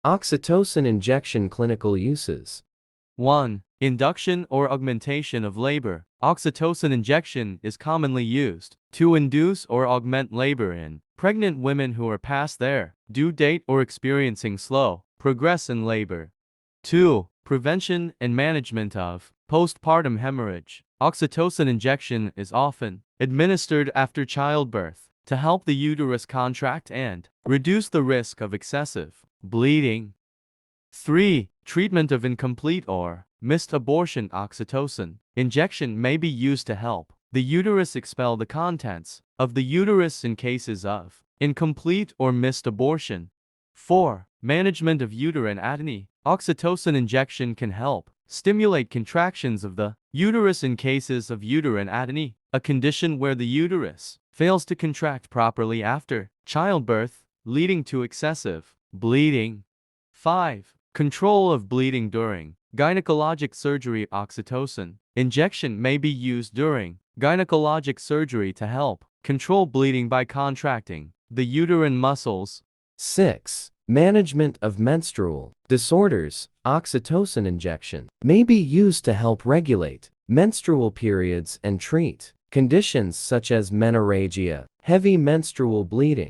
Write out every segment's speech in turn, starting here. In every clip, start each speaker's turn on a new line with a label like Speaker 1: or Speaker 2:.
Speaker 1: Oxytocin injection clinical uses.
Speaker 2: 1. Induction or augmentation of labor. Oxytocin injection is commonly used to induce or augment labor in pregnant women who are past their due date or experiencing slow progress in labor. 2. Prevention and management of postpartum hemorrhage. Oxytocin injection is often administered after childbirth to help the uterus contract and reduce the risk of excessive bleeding. 3. Treatment of incomplete or missed abortion. Oxytocin injection may be used to help the uterus expel the contents of the uterus in cases of incomplete or missed abortion. 4. Management of uterine atony. Oxytocin injection can help stimulate contractions of the uterus in cases of uterine atony, a condition where the uterus fails to contract properly after childbirth, leading to excessive bleeding. 5. Control of bleeding during gynecologic surgery. Oxytocin injection may be used during gynecologic surgery to help control bleeding by contracting the uterine muscles.
Speaker 1: 6. Management of menstrual disorders. Oxytocin injection may be used to help regulate menstrual periods and treat conditions such as menorrhagia, heavy menstrual bleeding.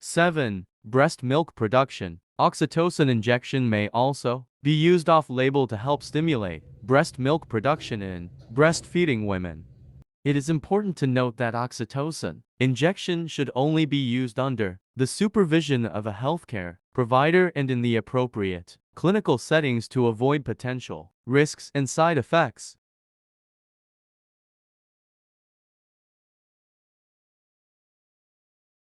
Speaker 2: 7. Breast milk production. Oxytocin injection may also be used off-label to help stimulate breast milk production in breastfeeding women. It is important to note that oxytocin injection should only be used under the supervision of a healthcare provider and in the appropriate clinical settings to avoid potential risks and side effects.